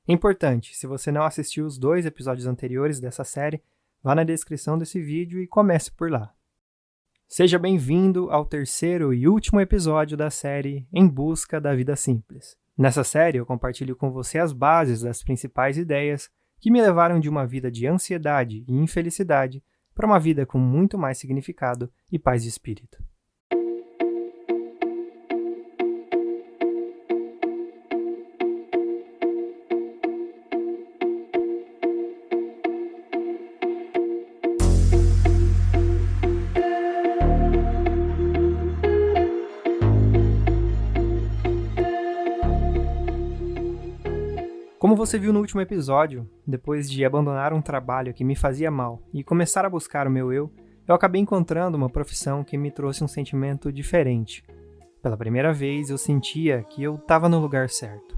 É importante, se você não assistiu os 2 episódios anteriores dessa série, vá na descrição desse vídeo e comece por lá. Seja bem-vindo ao terceiro e último episódio da série Em Busca da Vida Simples. Nessa série, eu compartilho com você as bases das principais ideias que me levaram de uma vida de ansiedade e infelicidade para uma vida com muito mais significado e paz de espírito. Como você viu no último episódio, depois de abandonar um trabalho que me fazia mal e começar a buscar o meu eu acabei encontrando uma profissão que me trouxe um sentimento diferente. Pela primeira vez, eu sentia que eu estava no lugar certo.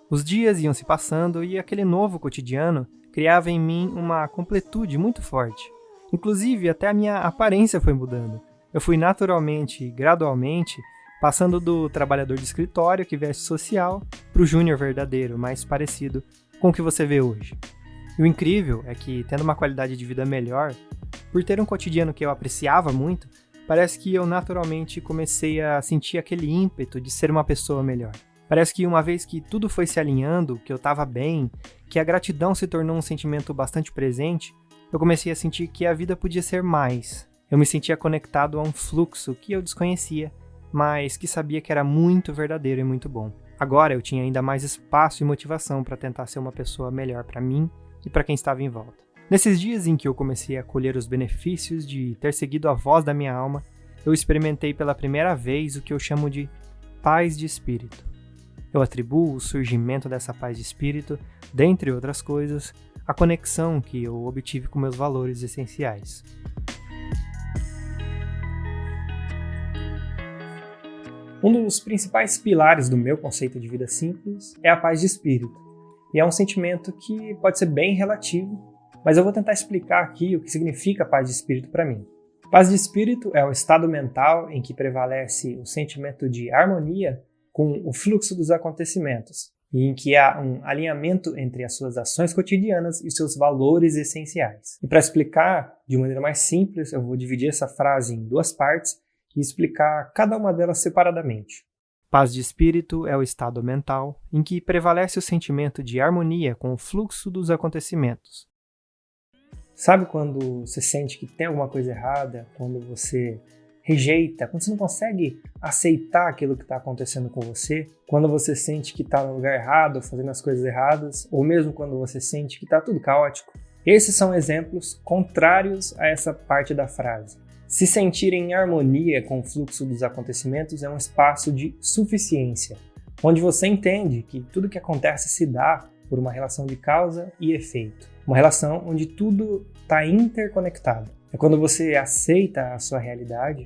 Os dias iam se passando e aquele novo cotidiano criava em mim uma completude muito forte. Inclusive, até a minha aparência foi mudando. Eu fui naturalmente e gradualmente passando do trabalhador de escritório que veste social para o júnior verdadeiro, mais parecido com o que você vê hoje. E o incrível é que, tendo uma qualidade de vida melhor, por ter um cotidiano que eu apreciava muito, parece que eu naturalmente comecei a sentir aquele ímpeto de ser uma pessoa melhor. Parece que uma vez que tudo foi se alinhando, que eu estava bem, que a gratidão se tornou um sentimento bastante presente, eu comecei a sentir que a vida podia ser mais. Eu me sentia conectado a um fluxo que eu desconhecia, mas que sabia que era muito verdadeiro e muito bom. Agora eu tinha ainda mais espaço e motivação para tentar ser uma pessoa melhor para mim e para quem estava em volta. Nesses dias em que eu comecei a colher os benefícios de ter seguido a voz da minha alma, eu experimentei pela primeira vez o que eu chamo de paz de espírito. Eu atribuo o surgimento dessa paz de espírito, dentre outras coisas, à conexão que eu obtive com meus valores essenciais. Um dos principais pilares do meu conceito de vida simples é a paz de espírito. E é um sentimento que pode ser bem relativo, mas eu vou tentar explicar aqui o que significa paz de espírito para mim. Paz de espírito é o estado mental em que prevalece o sentimento de harmonia com o fluxo dos acontecimentos, e em que há um alinhamento entre as suas ações cotidianas e seus valores essenciais. E para explicar de maneira mais simples, eu vou dividir essa frase em 2 partes, e explicar cada uma delas separadamente. Paz de espírito é o estado mental em que prevalece o sentimento de harmonia com o fluxo dos acontecimentos. Sabe quando você sente que tem alguma coisa errada, quando você rejeita, quando você não consegue aceitar aquilo que está acontecendo com você, quando você sente que está no lugar errado, fazendo as coisas erradas, ou mesmo quando você sente que está tudo caótico? Esses são exemplos contrários a essa parte da frase. Se sentir em harmonia com o fluxo dos acontecimentos é um espaço de suficiência, onde você entende que tudo que acontece se dá por uma relação de causa e efeito. Uma relação onde tudo está interconectado. É quando você aceita a sua realidade,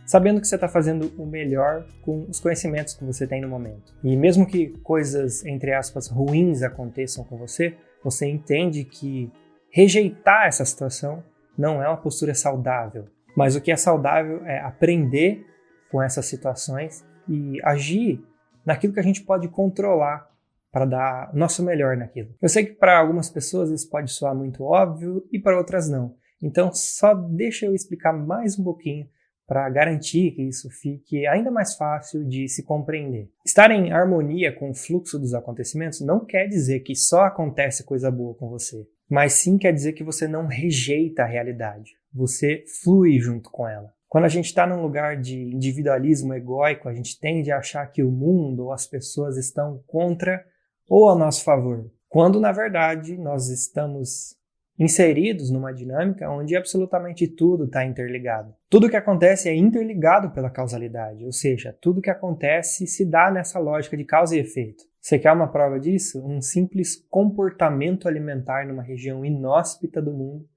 sabendo que você está fazendo o melhor com os conhecimentos que você tem no momento. E mesmo que coisas, entre aspas, ruins aconteçam com você, você entende que rejeitar essa situação não é uma postura saudável. Mas o que é saudável é aprender com essas situações e agir naquilo que a gente pode controlar para dar o nosso melhor naquilo. Eu sei que para algumas pessoas isso pode soar muito óbvio e para outras não. Então só deixa eu explicar mais um pouquinho para garantir que isso fique ainda mais fácil de se compreender. Estar em harmonia com o fluxo dos acontecimentos não quer dizer que só acontece coisa boa com você, mas sim quer dizer que você não rejeita a realidade. Você flui junto com ela. Quando a gente está num lugar de individualismo egóico, a gente tende a achar que o mundo ou as pessoas estão contra ou a nosso favor, quando na verdade nós estamos inseridos numa dinâmica onde absolutamente tudo está interligado. Tudo que acontece é interligado pela causalidade, ou seja, tudo que acontece se dá nessa lógica de causa e efeito. Você quer uma prova disso? Um simples comportamento alimentar numa região inóspita do mundo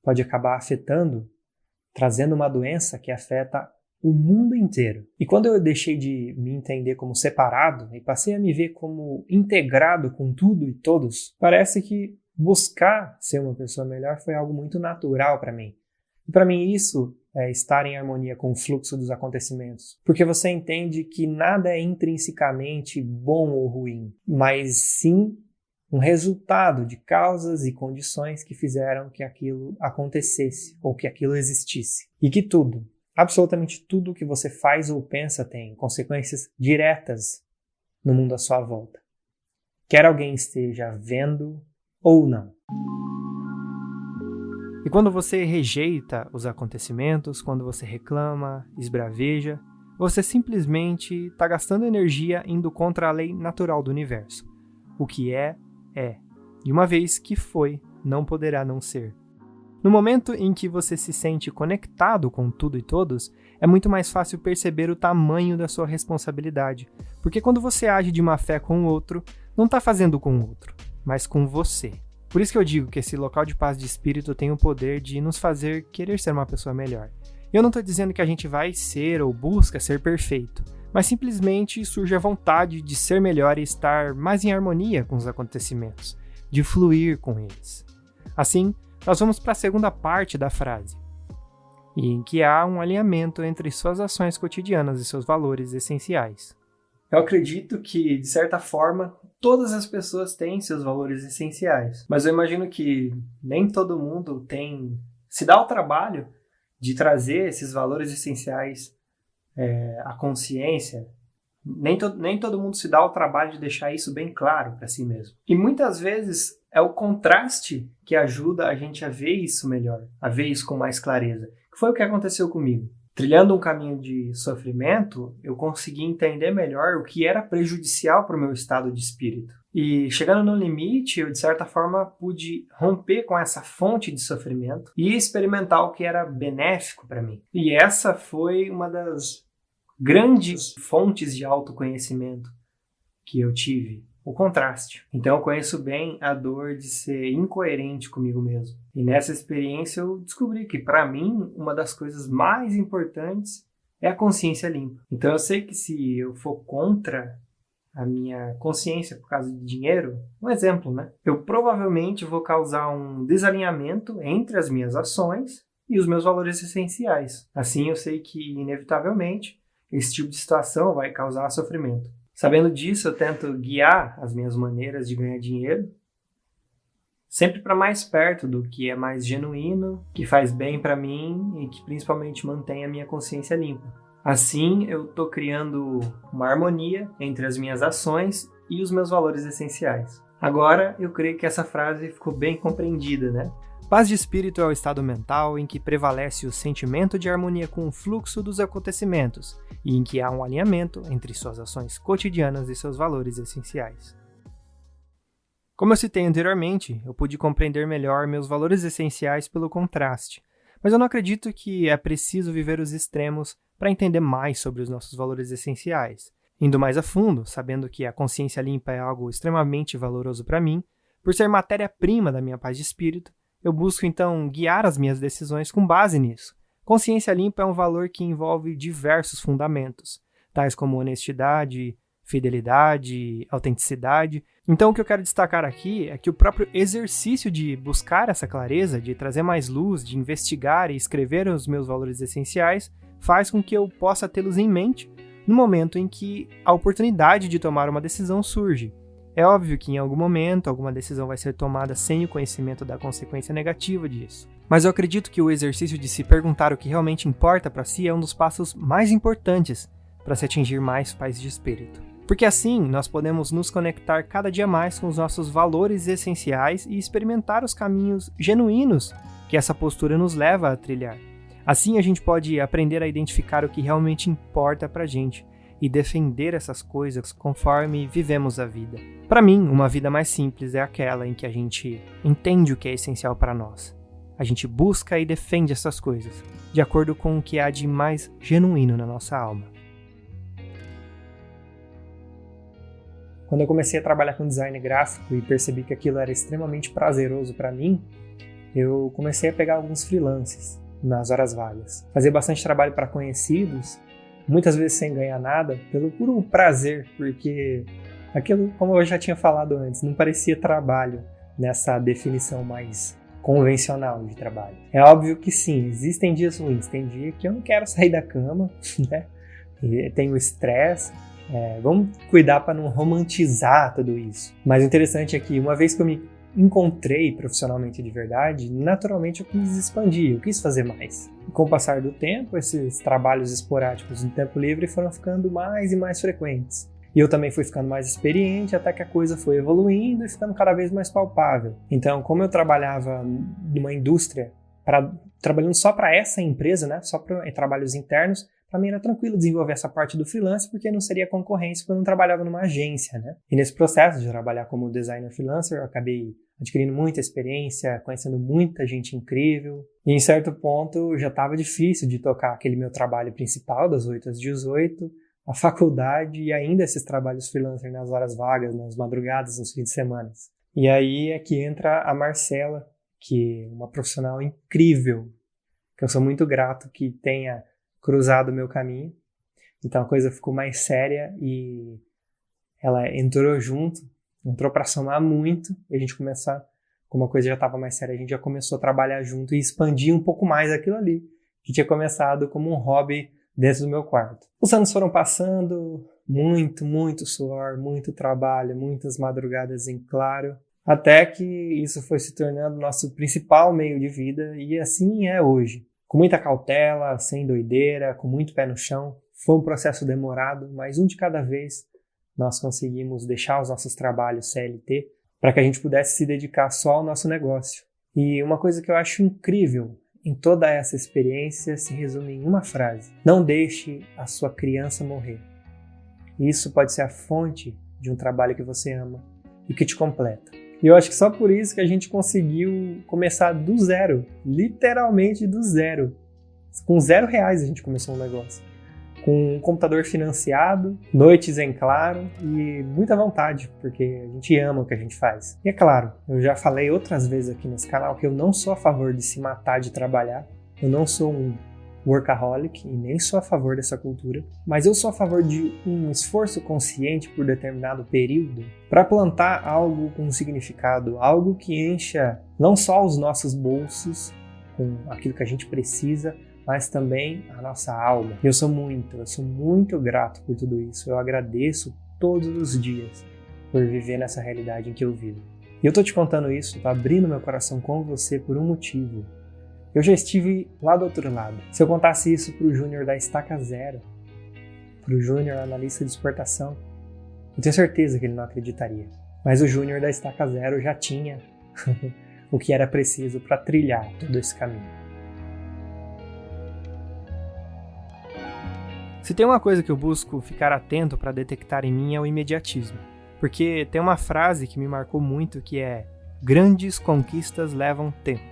pode acabar afetando, trazendo uma doença que afeta o mundo inteiro. E quando eu deixei de me entender como separado e passei a me ver como integrado com tudo e todos, parece que buscar ser uma pessoa melhor foi algo muito natural para mim. E para mim isso é estar em harmonia com o fluxo dos acontecimentos. Porque você entende que nada é intrinsecamente bom ou ruim, mas sim um resultado de causas e condições que fizeram que aquilo acontecesse ou que aquilo existisse. E que tudo, absolutamente tudo que você faz ou pensa tem consequências diretas no mundo à sua volta. Quer alguém esteja vendo ou não. E quando você rejeita os acontecimentos, quando você reclama, esbraveja, você simplesmente está gastando energia indo contra a lei natural do universo. O que é, é. E uma vez que foi, não poderá não ser. No momento em que você se sente conectado com tudo e todos, é muito mais fácil perceber o tamanho da sua responsabilidade. Porque quando você age de má fé com o outro, não está fazendo com o outro, mas com você. Por isso que eu digo que esse local de paz de espírito tem o poder de nos fazer querer ser uma pessoa melhor. Eu não estou dizendo que a gente vai ser ou busca ser perfeito, mas simplesmente surge a vontade de ser melhor e estar mais em harmonia com os acontecimentos, de fluir com eles. Assim, nós vamos para a segunda parte da frase, em que há um alinhamento entre suas ações cotidianas e seus valores essenciais. Eu acredito que, de certa forma, todas as pessoas têm seus valores essenciais, mas eu imagino que nem todo mundo se dá o trabalho de trazer esses valores essenciais à consciência. Nem todo mundo se dá o trabalho de deixar isso bem claro para si mesmo. E muitas vezes é o contraste que ajuda a gente a ver isso melhor, a ver isso com mais clareza. Que foi o que aconteceu comigo. Trilhando um caminho de sofrimento, eu consegui entender melhor o que era prejudicial para o meu estado de espírito. E chegando no limite, eu de certa forma pude romper com essa fonte de sofrimento e experimentar o que era benéfico para mim. E essa foi uma das grandes fontes de autoconhecimento que eu tive, o contraste. Então eu conheço bem a dor de ser incoerente comigo mesmo. E nessa experiência eu descobri que, para mim, uma das coisas mais importantes é a consciência limpa. Então eu sei que se eu for contra a minha consciência por causa de dinheiro, um exemplo, né? Eu provavelmente vou causar um desalinhamento entre as minhas ações e os meus valores essenciais. Assim eu sei que, inevitavelmente, esse tipo de situação vai causar sofrimento. Sabendo disso, eu tento guiar as minhas maneiras de ganhar dinheiro sempre para mais perto do que é mais genuíno, que faz bem para mim e que principalmente mantém a minha consciência limpa. Assim, eu estou criando uma harmonia entre as minhas ações e os meus valores essenciais. Agora, eu creio que essa frase ficou bem compreendida, né? Paz de espírito é o estado mental em que prevalece o sentimento de harmonia com o fluxo dos acontecimentos e em que há um alinhamento entre suas ações cotidianas e seus valores essenciais. Como eu citei anteriormente, eu pude compreender melhor meus valores essenciais pelo contraste, mas eu não acredito que é preciso viver os extremos para entender mais sobre os nossos valores essenciais. Indo mais a fundo, sabendo que a consciência limpa é algo extremamente valoroso para mim, por ser matéria-prima da minha paz de espírito, eu busco então guiar as minhas decisões com base nisso. Consciência limpa é um valor que envolve diversos fundamentos, tais como honestidade, fidelidade, autenticidade. Então o que eu quero destacar aqui é que o próprio exercício de buscar essa clareza, de trazer mais luz, de investigar e escrever os meus valores essenciais, faz com que eu possa tê-los em mente no momento em que a oportunidade de tomar uma decisão surge. É óbvio que em algum momento alguma decisão vai ser tomada sem o conhecimento da consequência negativa disso. Mas eu acredito que o exercício de se perguntar o que realmente importa para si é um dos passos mais importantes para se atingir mais paz de espírito. Porque assim nós podemos nos conectar cada dia mais com os nossos valores essenciais e experimentar os caminhos genuínos que essa postura nos leva a trilhar. Assim a gente pode aprender a identificar o que realmente importa para a gente e defender essas coisas conforme vivemos a vida. Para mim, uma vida mais simples é aquela em que a gente entende o que é essencial para nós. A gente busca e defende essas coisas, de acordo com o que há de mais genuíno na nossa alma. Quando eu comecei a trabalhar com design gráfico e percebi que aquilo era extremamente prazeroso para mim, eu comecei a pegar alguns freelances nas horas vagas. Fazer bastante trabalho para conhecidos, muitas vezes sem ganhar nada, pelo puro prazer, porque aquilo, como eu já tinha falado antes, não parecia trabalho nessa definição mais convencional de trabalho. É óbvio que sim, existem dias ruins, tem dia que eu não quero sair da cama, né? E tenho estresse, Vamos cuidar para não romantizar tudo isso. Mas o interessante é que uma vez que eu me encontrei profissionalmente de verdade, naturalmente eu quis expandir, eu quis fazer mais. E com o passar do tempo, esses trabalhos esporádicos no tempo livre foram ficando mais e mais frequentes. E eu também fui ficando mais experiente até que a coisa foi evoluindo e ficando cada vez mais palpável. Então, como eu trabalhava numa indústria, trabalhando só para essa empresa, né, só para trabalhos internos, para mim era tranquilo desenvolver essa parte do freelance porque não seria concorrência, porque eu não trabalhava numa agência, né? E nesse processo de trabalhar como designer freelancer, eu acabei adquirindo muita experiência, conhecendo muita gente incrível. E em certo ponto já estava difícil de tocar aquele meu trabalho principal, das 8 às 18, a faculdade e ainda esses trabalhos freelancer nas horas vagas, nas madrugadas, nos fins de semana. E aí é que entra a Marcela, que é uma profissional incrível, que eu sou muito grato que tenha cruzado o meu caminho. Então a coisa ficou mais séria e ela entrou para somar muito, e a gente começou, como a coisa já estava mais séria, a gente já começou a trabalhar junto e expandir um pouco mais aquilo ali, que tinha começado como um hobby dentro do meu quarto. Os anos foram passando, muito suor, muito trabalho, muitas madrugadas em claro, até que isso foi se tornando nosso principal meio de vida, e assim é hoje. Com muita cautela, sem doideira, com muito pé no chão. Foi um processo demorado, mas um de cada vez nós conseguimos deixar os nossos trabalhos CLT para que a gente pudesse se dedicar só ao nosso negócio. E uma coisa que eu acho incrível em toda essa experiência se resume em uma frase: não deixe a sua criança morrer. Isso pode ser a fonte de um trabalho que você ama e que te completa. E eu acho que só por isso que a gente conseguiu começar do zero, literalmente do zero. Com R$0 a gente começou um negócio. Com um computador financiado, noites em claro e muita vontade, porque a gente ama o que a gente faz. E é claro, eu já falei outras vezes aqui nesse canal que eu não sou a favor de se matar de trabalhar. Eu não sou um workaholic e nem sou a favor dessa cultura, mas eu sou a favor de um esforço consciente por determinado período para plantar algo com significado, algo que encha não só os nossos bolsos com aquilo que a gente precisa, mas também a nossa alma. Eu sou muito grato por tudo isso. Eu agradeço todos os dias por viver nessa realidade em que eu vivo. E eu tô te contando isso, tô abrindo meu coração com você por um motivo. Eu já estive lá do outro lado. Se eu contasse isso pro Júnior da Estaca Zero, pro Júnior analista de exportação, eu tenho certeza que ele não acreditaria. Mas o Júnior da Estaca Zero já tinha o que era preciso para trilhar todo esse caminho. Se tem uma coisa que eu busco ficar atento para detectar em mim é o imediatismo. Porque tem uma frase que me marcou muito que é: grandes conquistas levam tempo.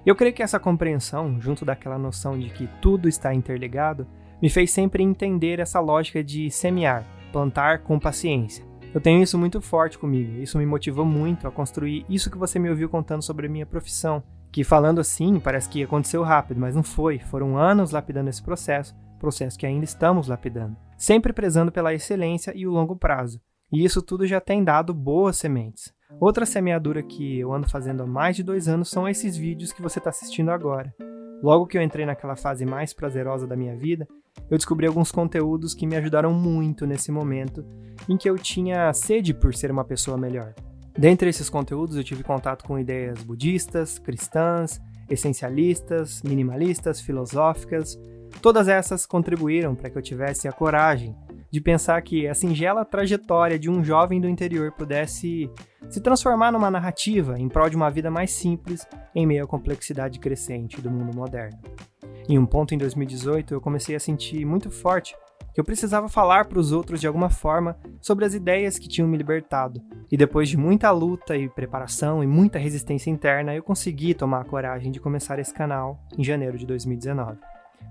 Eu creio que essa compreensão, junto daquela noção de que tudo está interligado, me fez sempre entender essa lógica de semear, plantar com paciência. Eu tenho isso muito forte comigo, isso me motivou muito a construir isso que você me ouviu contando sobre a minha profissão, que falando assim parece que aconteceu rápido, mas não foi. Foram anos lapidando esse processo que ainda estamos lapidando, sempre prezando pela excelência e o longo prazo. E isso tudo já tem dado boas sementes. Outra semeadura que eu ando fazendo há mais de 2 anos são esses vídeos que você está assistindo agora. Logo que eu entrei naquela fase mais prazerosa da minha vida, eu descobri alguns conteúdos que me ajudaram muito nesse momento em que eu tinha sede por ser uma pessoa melhor. Dentre esses conteúdos eu tive contato com ideias budistas, cristãs, essencialistas, minimalistas, filosóficas. Todas essas contribuíram para que eu tivesse a coragem de pensar que a singela trajetória de um jovem do interior pudesse se transformar numa narrativa em prol de uma vida mais simples em meio à complexidade crescente do mundo moderno. Em um ponto em 2018, eu comecei a sentir muito forte que eu precisava falar para os outros de alguma forma sobre as ideias que tinham me libertado. E depois de muita luta e preparação e muita resistência interna, eu consegui tomar a coragem de começar esse canal em janeiro de 2019.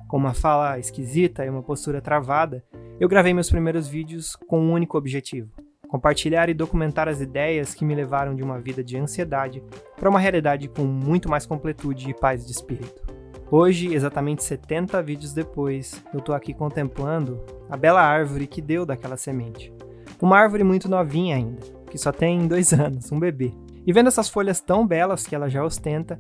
Com uma fala esquisita e uma postura travada, eu gravei meus primeiros vídeos com um único objetivo: compartilhar e documentar as ideias que me levaram de uma vida de ansiedade para uma realidade com muito mais completude e paz de espírito. Hoje, exatamente 70 vídeos depois, eu tô aqui contemplando a bela árvore que deu daquela semente. Uma árvore muito novinha ainda, que só tem 2 anos, um bebê. E vendo essas folhas tão belas que ela já ostenta,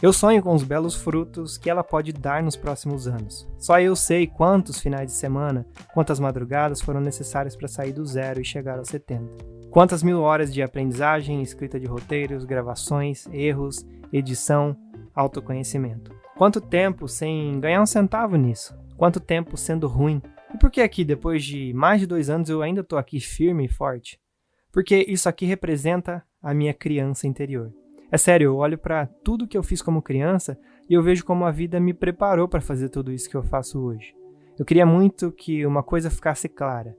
Eu sonho com os belos frutos que ela pode dar nos próximos anos. Só eu sei quantos finais de semana, quantas madrugadas foram necessárias para sair do 0 e chegar aos 70. Quantas mil horas de aprendizagem, escrita de roteiros, gravações, erros, edição, autoconhecimento. Quanto tempo sem ganhar um centavo nisso? Quanto tempo sendo ruim? E por que aqui, depois de mais de 2 anos, eu ainda estou aqui firme e forte? Porque isso aqui representa a minha criança interior. É sério, eu olho para tudo que eu fiz como criança e eu vejo como a vida me preparou para fazer tudo isso que eu faço hoje. Eu queria muito que uma coisa ficasse clara.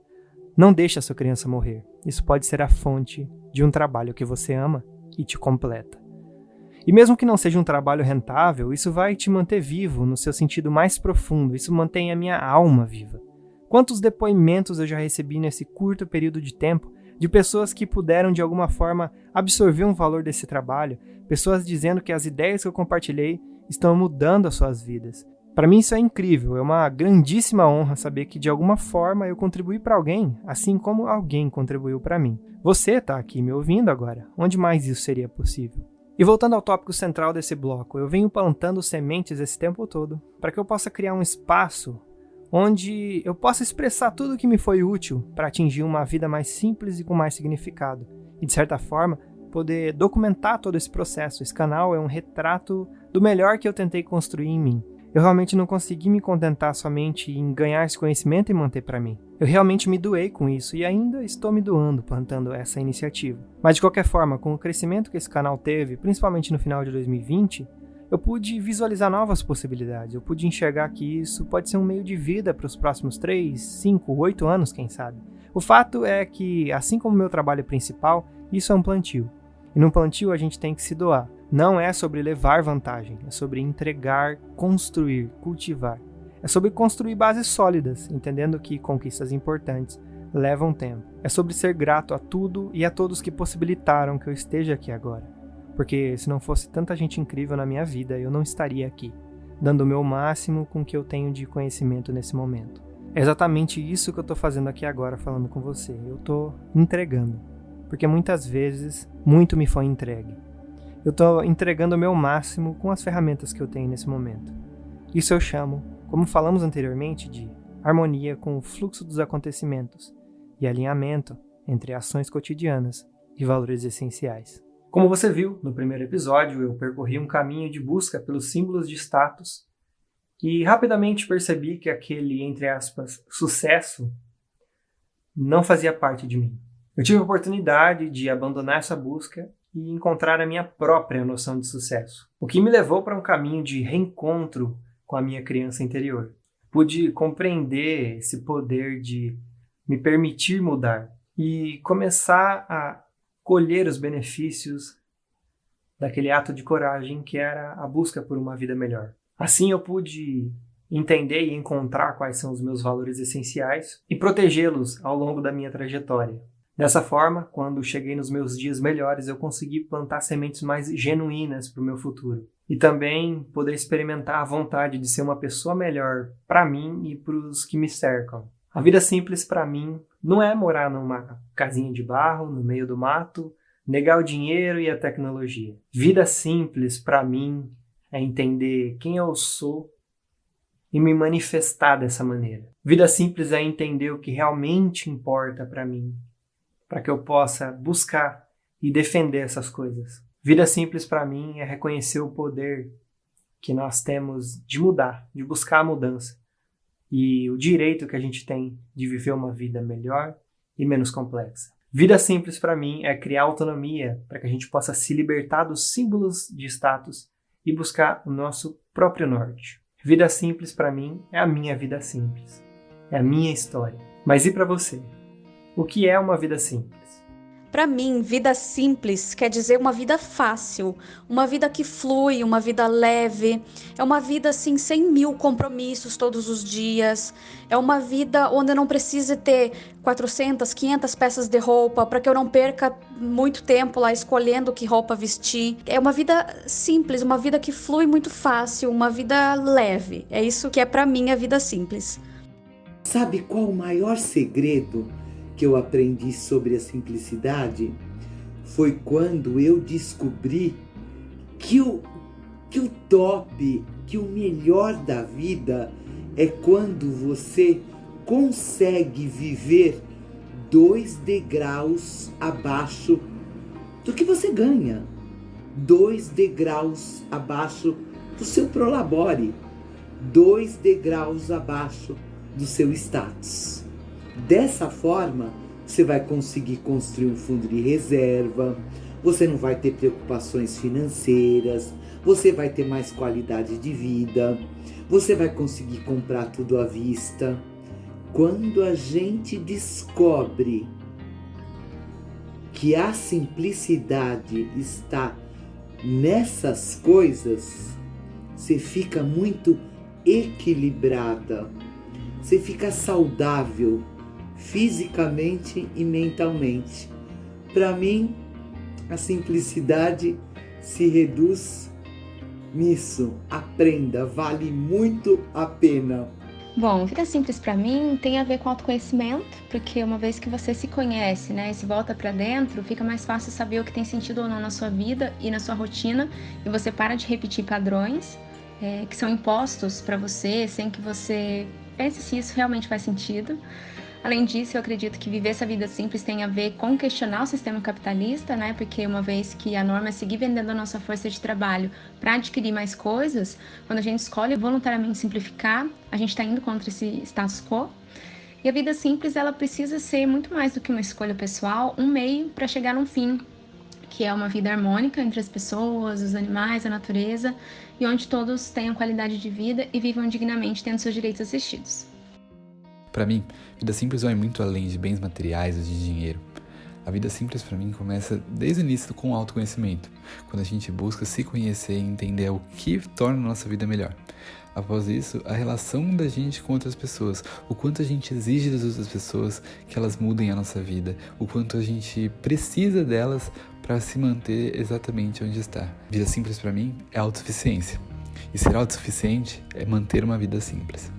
Não deixe a sua criança morrer. Isso pode ser a fonte de um trabalho que você ama e te completa. E mesmo que não seja um trabalho rentável, isso vai te manter vivo no seu sentido mais profundo. Isso mantém a minha alma viva. Quantos depoimentos eu já recebi nesse curto período de tempo de pessoas que puderam, de alguma forma, absorver um valor desse trabalho, pessoas dizendo que as ideias que eu compartilhei estão mudando as suas vidas. Para mim isso é incrível, é uma grandíssima honra saber que de alguma forma eu contribuí para alguém, assim como alguém contribuiu para mim. Você está aqui me ouvindo agora, onde mais isso seria possível? E voltando ao tópico central desse bloco, eu venho plantando sementes esse tempo todo para que eu possa criar um espaço onde eu possa expressar tudo o que me foi útil para atingir uma vida mais simples e com mais significado. E, de certa forma, poder documentar todo esse processo. Esse canal é um retrato do melhor que eu tentei construir em mim. Eu realmente não consegui me contentar somente em ganhar esse conhecimento e manter para mim. Eu realmente me doei com isso e ainda estou me doando plantando essa iniciativa. Mas, de qualquer forma, com o crescimento que esse canal teve, principalmente no final de 2020, eu pude visualizar novas possibilidades, eu pude enxergar que isso pode ser um meio de vida para os próximos 3, 5, 8 anos, quem sabe. O fato é que, assim como o meu trabalho principal, isso é um plantio. E no plantio a gente tem que se doar. Não é sobre levar vantagem, é sobre entregar, construir, cultivar. É sobre construir bases sólidas, entendendo que conquistas importantes levam tempo. É sobre ser grato a tudo e a todos que possibilitaram que eu esteja aqui agora. Porque se não fosse tanta gente incrível na minha vida, eu não estaria aqui, dando o meu máximo com o que eu tenho de conhecimento nesse momento. É exatamente isso que eu estou fazendo aqui agora, falando com você. Eu estou entregando, porque muitas vezes muito me foi entregue. Eu estou entregando o meu máximo com as ferramentas que eu tenho nesse momento. Isso eu chamo, como falamos anteriormente, de harmonia com o fluxo dos acontecimentos e alinhamento entre ações cotidianas e valores essenciais. Como você viu no primeiro episódio, eu percorri um caminho de busca pelos símbolos de status e rapidamente percebi que aquele, entre aspas, sucesso não fazia parte de mim. Eu tive a oportunidade de abandonar essa busca e encontrar a minha própria noção de sucesso, o que me levou para um caminho de reencontro com a minha criança interior. Pude compreender esse poder de me permitir mudar e começar a colher os benefícios daquele ato de coragem que era a busca por uma vida melhor. Assim eu pude entender e encontrar quais são os meus valores essenciais e protegê-los ao longo da minha trajetória. Dessa forma, quando cheguei nos meus dias melhores, eu consegui plantar sementes mais genuínas para o meu futuro. E também poder experimentar a vontade de ser uma pessoa melhor para mim e para os que me cercam. A vida simples para mim não é morar numa casinha de barro, no meio do mato, negar o dinheiro e a tecnologia. Vida simples para mim é entender quem eu sou e me manifestar dessa maneira. Vida simples é entender o que realmente importa para mim, para que eu possa buscar e defender essas coisas. Vida simples para mim é reconhecer o poder que nós temos de mudar, de buscar a mudança. E o direito que a gente tem de viver uma vida melhor e menos complexa. Vida simples para mim é criar autonomia para que a gente possa se libertar dos símbolos de status e buscar o nosso próprio norte. Vida simples para mim é a minha vida simples. É a minha história. Mas e para você? O que é uma vida simples? Para mim, vida simples quer dizer uma vida fácil, uma vida que flui, uma vida leve. É uma vida assim, sem mil compromissos todos os dias. É uma vida onde eu não precise ter 400, 500 peças de roupa para que eu não perca muito tempo lá escolhendo que roupa vestir. É uma vida simples, uma vida que flui muito fácil, uma vida leve. É isso que é para mim a vida simples. Sabe qual o maior segredo que eu aprendi sobre a simplicidade? Foi quando eu descobri que o que o top, que o melhor da vida é quando você consegue viver 2 degraus abaixo do que você ganha, 2 degraus abaixo do seu prolabore, 2 degraus abaixo do seu status. Dessa forma, você vai conseguir construir um fundo de reserva, você não vai ter preocupações financeiras, você vai ter mais qualidade de vida, você vai conseguir comprar tudo à vista. Quando a gente descobre que a simplicidade está nessas coisas, você fica muito equilibrada, você fica saudável fisicamente e mentalmente. Para mim, a simplicidade se reduz nisso. Aprenda, vale muito a pena. Bom, vida simples para mim tem a ver com autoconhecimento, porque uma vez que você se conhece, né, e se volta para dentro, fica mais fácil saber o que tem sentido ou não na sua vida e na sua rotina, e você para de repetir padrões que são impostos para você, sem que você pense se isso realmente faz sentido. Além disso, eu acredito que viver essa vida simples tem a ver com questionar o sistema capitalista, né? Porque uma vez que a norma é seguir vendendo a nossa força de trabalho para adquirir mais coisas, quando a gente escolhe voluntariamente simplificar, a gente está indo contra esse status quo. E a vida simples, ela precisa ser muito mais do que uma escolha pessoal, um meio para chegar num fim, que é uma vida harmônica entre as pessoas, os animais, a natureza, e onde todos tenham qualidade de vida e vivam dignamente tendo seus direitos assistidos. Para mim, vida simples vai muito além de bens materiais ou de dinheiro. A vida simples para mim começa desde o início com o autoconhecimento, quando a gente busca se conhecer e entender o que torna a nossa vida melhor. Após isso, a relação da gente com outras pessoas, o quanto a gente exige das outras pessoas que elas mudem a nossa vida, o quanto a gente precisa delas para se manter exatamente onde está. Vida simples para mim é autossuficiência. E ser autossuficiente é manter uma vida simples.